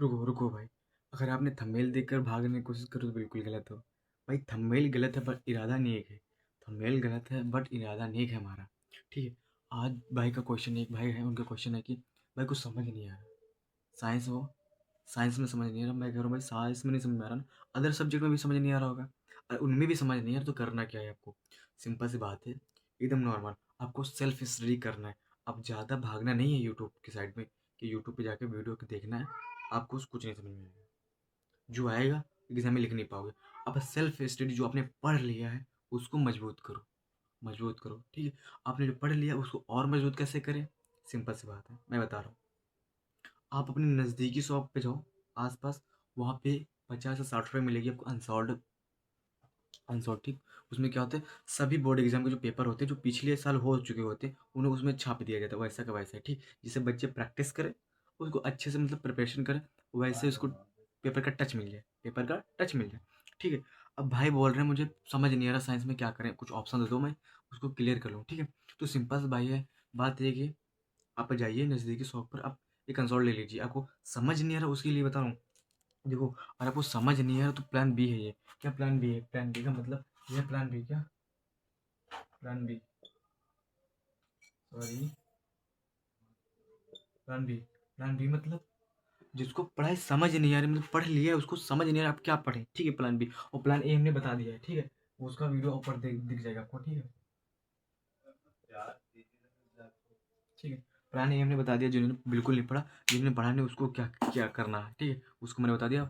रुको, रुको भाई। अगर आपने थंबनेल देखकर भागने की कोशिश करो तो बिल्कुल गलत हो। भाई थंबनेल गलत है बट इरादा नेक है। थंबनेल गलत है बट इरादा नेक है हमारा। ठीक है? आज भाई का क्वेश्चन एक भाई है, उनका क्वेश्चन है कि भाई कुछ समझ नहीं आ रहा। साइंस हो, साइंस में समझ नहीं आ रहा। मैं कह रहा हूँ भाई साइंस में नहीं समझ में आ रहा ना, अदर सब्जेक्ट में भी समझ नहीं आ रहा होगा। उनमें भी समझ नहीं आ रहा तो करना क्या है आपको? सिंपल सी बात है, एकदम नॉर्मल। आपको सेल्फ स्टडी करना है। अब ज़्यादा भागना नहीं है यूट्यूब की साइड में कि यूट्यूब पे जाके वीडियो देखना है। आपको कुछ नहीं समझ में आएगा। जो आएगा एग्जाम में लिख नहीं पाओगे। अब सेल्फ स्टडी जो आपने पढ़ लिया है उसको मजबूत करो, मजबूत करो। ठीक है? आपने जो पढ़ लिया उसको और मजबूत कैसे करें? सिंपल सी बात है, मैं बता रहा हूँ। आप अपने नज़दीकी शॉप पे जाओ, आसपास, वहाँ पे 50 से 60 रुपये मिलेगी आपको अनसॉल्व। अनसॉल्व, ठीक? उसमें क्या होता है, सभी बोर्ड एग्जाम के जो पेपर होते हैं जो पिछले साल हो चुके होते हैं उन्हें उसमें छाप दिया जाता है, वैसा का वैसा। ठीक? जिससे बच्चे प्रैक्टिस करें, उसको अच्छे से मतलब प्रिपरेशन करें, वैसे उसको पेपर का टच मिल जाए, पेपर का टच मिल जाए। ठीक है? अब भाई बोल रहे हैं मुझे समझ नहीं आ रहा साइंस में क्या करें, कुछ ऑप्शन दे दो मैं उसको क्लियर कर लूँ। ठीक है? तो सिंपल सा भाई है, बात ये है कि आप जाइए नज़दीकी शॉप पर, आप एक कंसोल ले लीजिए। आपको समझ नहीं आ रहा उसके लिए बता रहा हूँ, देखो। और आपको समझ नहीं आ रहा तो प्लान बी है ये। क्या प्लान बी है? प्लान बी का मतलब ये प्लान बी क्या? Plan B, sorry, plan B. Plan B मतलब जिसको पढ़ाई समझ नहीं आ रही, मतलब पढ़ लिया है उसको समझ नहीं आ रहा, आप क्या पढ़ें? ठीक है? Plan B. और प्लान ए हमने बता दिया है। ठीक है? उसका वीडियो ऊपर दिख जाएगा आपको। ठीक है? ठीक है? प्लान ए हमने बता दिया, जिन्होंने बिल्कुल नहीं पढ़ा, जिन्होंने पढ़ा नहीं उसको क्या क्या करना है। ठीक है? उसको मैंने बता दिया।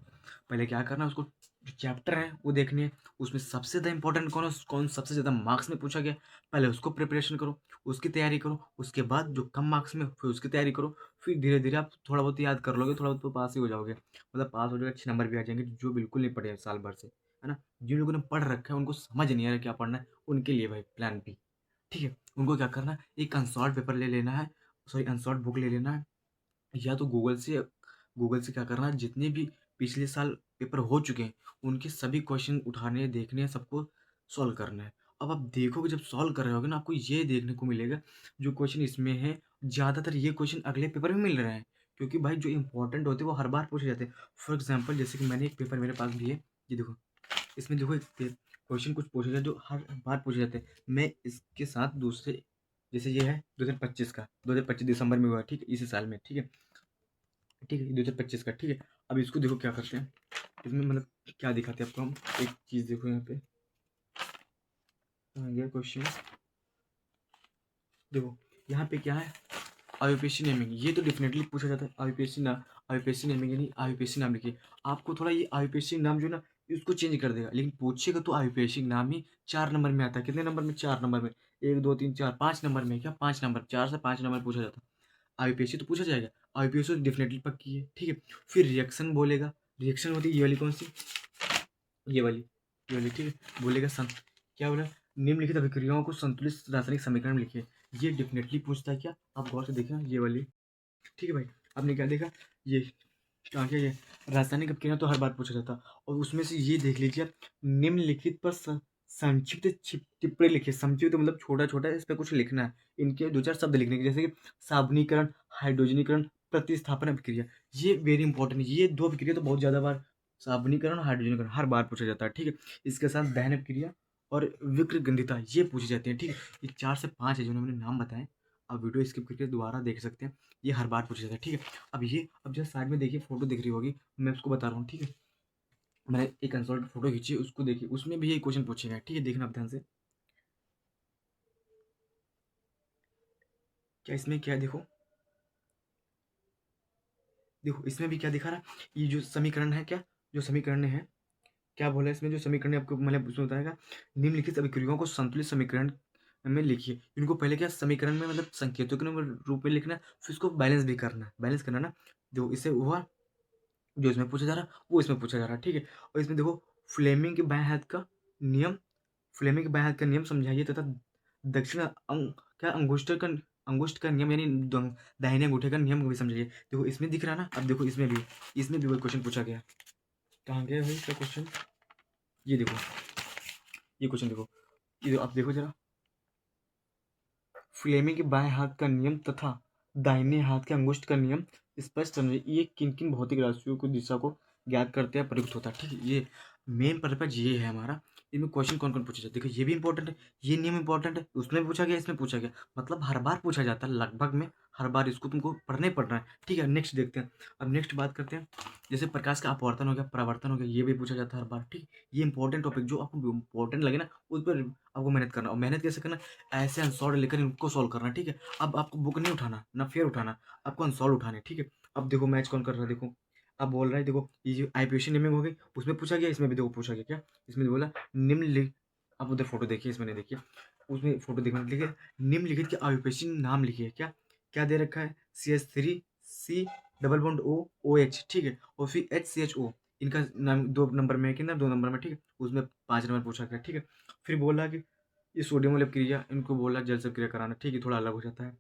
पहले क्या करना है, उसको जो चैप्टर है वो देखनी है, उसमें सबसे ज़्यादा इंपॉर्टेंट कौन है, कौन सबसे ज़्यादा मार्क्स में पूछा गया, पहले उसको प्रिपरेशन करो, उसकी तैयारी करो। उसके बाद जो कम मार्क्स में फिर उसकी तैयारी करो। फिर धीरे धीरे आप थोड़ा बहुत याद कर लोगे, थोड़ा बहुत तो पास ही हो जाओगे, मतलब पास हो जाओगे, अच्छे नंबर भी आ जाएंगे। जो बिल्कुल नहीं पढ़े हैं साल भर से, है ना, जिन लोगों ने पढ़ रखा है उनको समझ नहीं आ रहा क्या पढ़ना है, उनके लिए भाई प्लान बी। ठीक है? उनको क्या करना है, एक अनसॉल्व पेपर ले लेना है, सॉरी अनसॉल्व बुक ले लेना है, या तो गूगल से क्या करना है, जितने भी पिछले साल पेपर हो चुके हैं उनके सभी क्वेश्चन उठाने, देखने हैं, सबको सॉल्व करना है। अब आप देखोगे जब सॉल्व कर रहे होगे ना, आपको ये देखने को मिलेगा जो क्वेश्चन इसमें है, ज़्यादातर ये क्वेश्चन अगले पेपर में मिल रहे हैं, क्योंकि भाई जो इंपॉर्टेंट होते हैं वो हर बार पूछे जाते हैं। फॉर एग्जाम्पल जैसे कि मैंने एक पेपर मेरे पास भी है, ये देखो, इसमें देखो एक क्वेश्चन कुछ पूछे जाते जो हर बार पूछे जाते हैं। मैं इसके साथ दूसरे, जैसे ये है 2025 का, 2025 दिसंबर में हुआ है, ठीक है, इसी साल में। ठीक है? ठीक है, 2025 का। ठीक है? अब इसको देखो क्या करते हैं, इसमें मतलब क्या दिखाते हैं आपको हम। एक चीज़ देखो यहाँ पे, कहाँ गया क्वेश्चन, देखो यहाँ पे क्या है, आईयूपीएसी नेमिंग। ये तो डेफिनेटली पूछा जाता है, आईयूपीएसी नाम, आईयूपीएसी नेमिंग यानी आईयूपीएसी नाम लिखिए। आपको थोड़ा ये आईयूपीएसी नाम जो है ना इसको चेंज कर देगा, लेकिन पूछेगा तो आईयूपीएसी नाम ही 4 नंबर में आता है। कितने नंबर में? 4 नंबर में। 1 2 3 4 5 नंबर में, क्या 5 नंबर, 4 से 5 नंबर पूछा जाता है। आईपीएससी तो पूछा जाएगा, आईपीएससी तो डेफिनेटली पक्की है। ठीक है? फिर रिएक्शन बोलेगा, रिएक्शन होती है ये वाली, कौन सी, ये वाली, ये वाली। ठीक है? बोलेगा क्या बोला, निम्नलिखित अभिक्रियाओं को संतुलित रासायनिक समीकरण में लिखिए। ये डेफिनेटली पूछता है क्या, आप गौर से देखना ये वाली। ठीक है भाई? आपने क्या देखा, ये कहाँ क्या, ये रासायनिक अभिक्रिया तो हर बार पूछा जाता है। और उसमें से ये देख लीजिए आप, निम्नलिखित पर संक्षिप्त टिप्पणी लिखिए। संक्षिप्त मतलब छोटा छोटा, इस पर कुछ लिखना है, इनके 2 4 शब्द लिखने के, जैसे कि साबुनीकरण, हाइड्रोजनीकरण, प्रतिस्थापन अभिक्रिया। ये वेरी इंपॉर्टेंट, ये 2 अभिक्रिया तो बहुत ज़्यादा बार, साबुनीकरण और हाइड्रोजनीकरण हर बार पूछा जाता है। ठीक है? इसके साथ दहन अभिक्रिया और विक्रगंधिता ये पूछी जाती है। ठीक है? ये 4 से 5 है जो मैंने नाम बताए। आप वीडियो स्किप करके दोबारा देख सकते हैं, ये हर बार पूछा जाता है। ठीक है? अब ये, अब जैसे साइड में देखिए फोटो दिख रही होगी, मैं उसको बता रहा हूँ। ठीक है? मैंने एक कंसोल्ट फोटो खींची, उसको देखिए, उसमें भी यही क्वेश्चन पूछेगा। ठीक है? देखना आप ध्यान से, क्या इसमें क्या है, देखो, देखो इसमें भी क्या दिखा रहा है, ये जो समीकरण है, क्या जो समीकरण है, क्या बोला है इसमें, जो समीकरण है आपको मतलब उसमें बताएगा, निम्नलिखित अभिक्रियाओं को संतुलित समीकरण में लिखिए। इनको पहले क्या समीकरण में मतलब संकेतों के रूप में लिखना है, फिर उसको बैलेंस भी करना है, बैलेंस करना ना। जो इससे हुआ, जो इसमें पूछा जा रहा है वो इसमें पूछा जा रहा है। ठीक है? और इसमें देखो, फ्लेमिंग के बाएं हाथ का नियम, फ्लेमिंग के बाएं हाथ का नियम समझाइए तथा दक्षिण क्या अंगुष्ठ का नियम यानी दाहिने अंगूठे का नियम भी समझाइए। देखो इसमें दिख रहा है ना, अब देखो इसमें भी वही क्वेश्चन पूछा गया। कहाँ गया भाई इसका क्वेश्चन, ये देखो, ये क्वेश्चन देखो, ये आप देखो जरा, फ्लेमिंग के बाएं हाथ का नियम तथा दाहिने हाथ के अंगुष्ठ का नियम स्पष्ट समझे ये किन किन भौतिक राशियों को दिशा को ज्ञात करते हैं प्रयुक्त होता है। ठीक है, ये मेन पर्पज ये है हमारा। इनमें क्वेश्चन कौन कौन पूछा जाता है, देखो ये भी इंपॉर्टेंट है, ये नियम इंपॉर्टेंट है, उसमें भी पूछा गया, इसमें पूछा गया, मतलब हर बार पूछा जाता है लगभग में, हर बार इसको तुमको पढ़ना ही पड़ना है। ठीक है, नेक्स्ट देखते हैं। अब नेक्स्ट बात करते हैं, जैसे प्रकाश का अपवर्तन हो गया, परावर्तन हो गया, ये भी पूछा जाता है हर बार। ठीक, ये इंपॉर्टेंट टॉपिक जो आपको इंपॉर्टेंट लगे ना उस पर आपको मेहनत करना, और मेहनत कैसे करना, ऐसे अनसॉल्व लेकर इनको सॉल्व करना। ठीक है, अब आपको बुक नहीं उठाना ना फेयर उठाना, आपको अनसॉल्व उठाने। ठीक है, अब देखो मैच कौन कर रहा है, देखो अब बोल रहा है, देखो ये जो आईपीएसी नियम हो गई उसमें पूछा गया, इसमें भी देखो पूछा गया, क्या इसमें बोला निम्नलिखित, आप उधर फोटो देखिए, इसमें नहीं देखिए, उसमें फोटो देखना, देखिए निम्नलिखित के आईपीएसी नाम लिखिए, क्या क्या दे रखा है, CH3 C double bond OH। ठीक है, और फिर HCHO, इनका नाम 2 नंबर में है कि ना 2 नंबर में। ठीक है, उसमें 5 नंबर पूछा गया। ठीक है, फिर बोला कि ये सोडियम वाली क्रिया, इनको बोला जल से क्रिया कराना। ठीक है, थोड़ा अलग हो जाता है।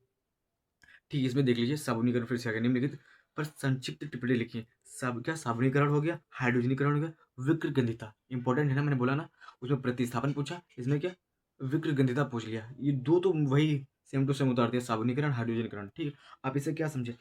ठीक है, इसमें देख लीजिए साबुनीकरण, फिर से आ गया निम्नलिखित पर संक्षिप्त टिप्पणी लिखिए। क्या साबुनीकरण हो गया, हाइड्रोजनीकरण हो गया, विक्रगंधिता इंपॉर्टेंट है ना, मैंने बोला ना, उसमें प्रतिस्थापन पूछा, इसमें क्या विक्रगंधिता पूछ लिया। ये दो तो वही सेम टू सेम उतार दिया, साबुनीकरण हाइड्रोजनीकरण। ठीक है, आप इसे क्या समझे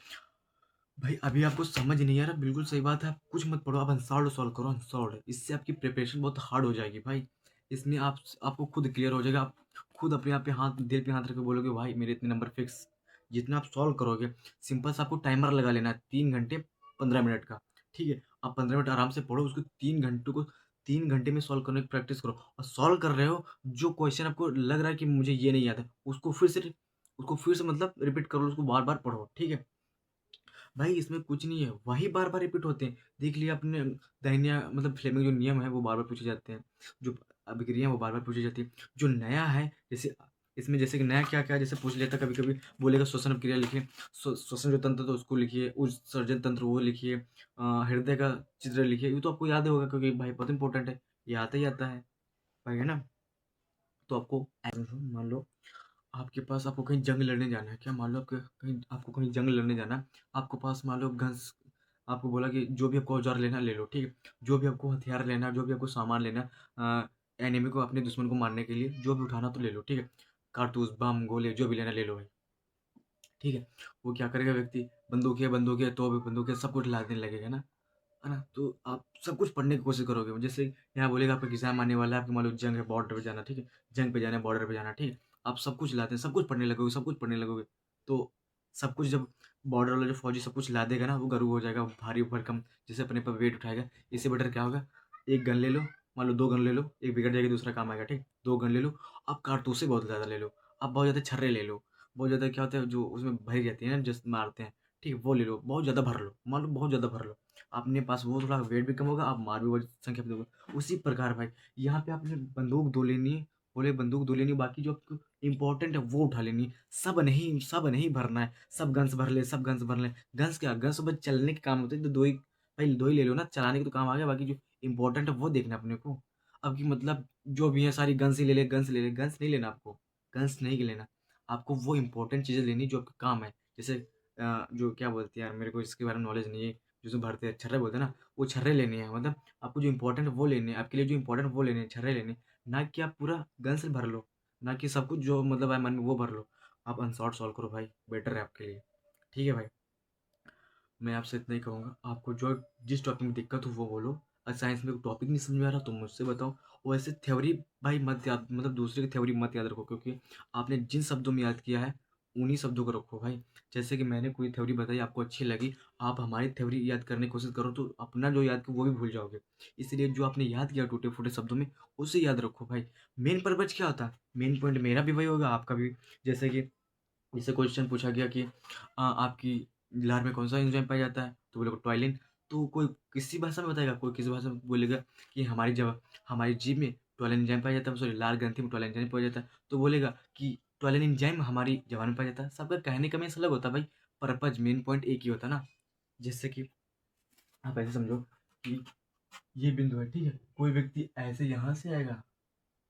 भाई, अभी आपको समझ नहीं आ रहा, बिल्कुल सही बात है, आप कुछ मत पढ़ो, आप अनसॉल्व सॉल्व करो, अनसॉल्व, इससे आपकी प्रिपरेशन बहुत हार्ड हो जाएगी भाई। इसमें आपको खुद क्लियर हो जाएगा, आप खुद अपने आप पे हाथ, दिल पे हाथ रख के बोलोगे भाई मेरे इतने नंबर फिक्स। जितना आप सॉल्व करोगे, सिंपल सा आपको टाइमर लगा लेना है 3 घंटे 15 मिनट का। ठीक है, आप 15 मिनट आराम से पढ़ो, उसको 3 घंटे को 3 घंटे में सॉल्व करने की प्रैक्टिस करो, और सॉल्व कर रहे हो जो क्वेश्चन आपको लग रहा है कि मुझे ये नहीं आता, उसको फिर से मतलब रिपीट करो, उसको बार बार पढ़ो। ठीक है भाई, इसमें कुछ नहीं है, वही बार बार रिपीट होते हैं। देख लिया आपने, दाहिनिया मतलब फ्लेमिंग जो नियम है वो बार बार पूछे जाते हैं, जो अभिक्रिया है वो बार बार पूछी जाती है। जो नया है, जैसे इसमें जैसे कि नया क्या क्या है, जैसे पूछ लेता कभी कभी, बोलेगा श्वसन क्रिया लिखिए, श्वसन जो तंत्र तो उसको लिखिए, उत्सर्जन तंत्र वो लिखिए, हृदय का चित्र लिखिए, ये तो आपको याद ही होगा क्योंकि भाई बहुत इंपॉर्टेंट है, ये आता ही आता है भाई, है ना। तो आपको मान लो आपके पास, आपको कहीं जंग लड़ने जाना है, क्या मान लो आपको कहीं जंग लड़ने जाना है, आपको पास मान लो गन्स, आपको बोला कि जो भी आपको औजार लेना ले लो। ठीक है, जो भी आपको हथियार लेना है, जो भी आपको सामान लेना है, एनिमी को, अपने दुश्मन को मारने के लिए जो भी उठाना तो ले लो। ठीक है, कारतूस बम गोले जो भी लेना ले लो भाई। ठीक है, वो क्या करेगा व्यक्ति, बंदूक है तो भी बंदूक है, सब कुछ लादने लगेगा ना, है ना। तो आप सब कुछ पढ़ने की कोशिश करोगे, जैसे यहाँ बोलेगा आपका एग्जाम आने वाला है, आपके मान लो जंग है, बॉर्डर पे जाना। ठीक है, जंग पे जाना है, बॉर्डर पे जाना। ठीक है, आप सब कुछ लाते हैं, सब कुछ पढ़ने लगोगे, सब कुछ पढ़ने लगोगे, तो सब कुछ जब बॉर्डर वाला जो फौजी सब कुछ ला देगा ना, वो गर्व हो जाएगा, भारी भरकम, जैसे अपने पर वेट उठाएगा। इससे बेटर क्या होगा, एक गन ले लो, मान लो 2 गन ले लो, एक बिगड़ जाएगी दूसरा काम आएगा। ठीक, 2 गन ले लो, आप कारतूसे बहुत ज़्यादा ले लो, आप बहुत ज़्यादा छर्रे ले लो, बहुत ज़्यादा क्या होता है जो उसमें भरी जाती है ना, जस्ट मारते हैं। ठीक है, वो ले लो, बहुत ज़्यादा भर लो, मान लो बहुत ज़्यादा भर लो, अपने पास वो थोड़ा वेट भी कम होगा, आप मार भी बड़ी संख्या में दोगे। उसी प्रकार भाई, यहाँ पे आपने बंदूक 2 लेनी है, बोले बंदूक 2 लेनी है, बाकी जो आपको इंपॉर्टेंट है वो उठा लेनी है, सब नहीं भरना है, सब गन्स भर ले, सब गन्स भर ले। गन्स क्या, गन्स बस चलने के काम होते हैं, तो दो ही भाई, 2 ही ले लो ना, चलाने के तो काम आ गया, बाकी जो इंपॉर्टेंट है वो देखना है अपने को। अब की मतलब जो भी है सारी गन्स ही ले ले, गन्स ले ले, गन्स नहीं लेना आपको, गन्स नहीं लेना, आपको वो इंपॉर्टेंट चीज़ें लेनी जो आपका काम है। जैसे जो क्या बोलते हैं यार, मेरे को इसके बारे में नॉलेज नहीं है, जिसमें भरते हैं छर्रे बोलते हैं ना, वो छर्रे लेने हैं, मतलब आपको जो इंपॉर्टेंट है वो लेने हैं, आपके लिए जो इंपॉर्टेंट वो लेने हैं, छर्रे लेने हैं, ना कि आप पूरा गन से भर लो, ना कि सब कुछ जो मतलब है मन में वो भर लो। आप अनसॉल्व सॉल्व करो भाई, बेटर है आपके लिए। ठीक है भाई, मैं आपसे इतना ही कहूँगा, आपको जो जिस टॉपिक में दिक्कत हो वो बोलो, और साइंस में टॉपिक नहीं समझ में आ रहा तो मुझसे बताओ। वैसे थ्योरी भाई मत याद, मतलब दूसरे की थ्योरी मत याद रखो, क्योंकि आपने जिन शब्दों में याद किया है उन्हीं शब्दों को रखो भाई। जैसे कि मैंने कोई थ्योरी बताई, आपको अच्छी लगी, आप हमारी थ्योरी याद करने की कोशिश करो, तो अपना जो याद किया वो भी भूल जाओगे। इसलिए जो आपने याद किया टूटे फूटे शब्दों में, उसे याद रखो भाई। मेन पर्पज क्या होता है, मेन पॉइंट मेरा भी वही होगा, आपका भी। जैसे कि जैसे क्वेश्चन पूछा गया कि आपकी लार में कौन सा एंजाइम पाया जाता है, तो बोलेगा टॉयलिन। तो कोई किसी भाषा में बताएगा, कोई किसी भाषा में बोलेगा कि हमारी जीभ में टॉयलिन एंजाइम पाया जाता है, सॉरी लार ग्रंथि में टॉयलिन एंजाइम पाया जाता है, तो बोलेगा कि टॉयलिन एंजाइम हमारी जबान में पाया जाता है। सबका कहने का मीन्स अलग होता है भाई, पर्पज मेन पॉइंट एक ही होता है ना। जैसे कि आप ऐसे समझो कि ये बिंदु है, ठीक है, कोई व्यक्ति ऐसे यहाँ से आएगा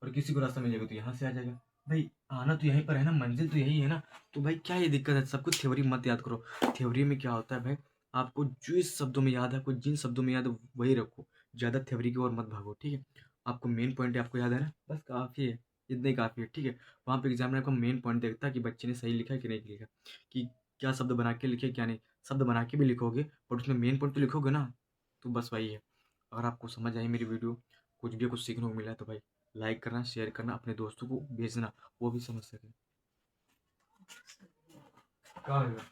और किसी को रास्ता मिलेगा तो यहाँ से आ जाएगा। भाई आना तो यहीं पर है ना, मंजिल तो यही है ना। तो भाई क्या ये दिक्कत है, सब कुछ थ्योरी मत याद करो। थ्योरी में क्या होता है भाई, आपको जो इस शब्दों में याद है, आपको जिन शब्दों में याद है वही रखो, ज़्यादा थ्योरी की ओर मत भागो। ठीक है, आपको मेन पॉइंट आपको याद है ना, बस काफ़ी है, इतना ही काफ़ी है। ठीक है, वहाँ पे एग्जामिनर का मेन पॉइंट देखता है कि बच्चे ने सही लिखा है कि नहीं लिखा, कि क्या शब्द बना के लिखे क्या नहीं। शब्द बना के भी लिखोगे बट उसमें मेन पॉइंट तो लिखोगे ना। तो बस वही है। अगर आपको समझ आई मेरी वीडियो, कुछ सीखने को मिला तो भाई लाइक करना, शेयर करना, अपने दोस्तों को भेजना, वो भी समझ सके। क्या होगा?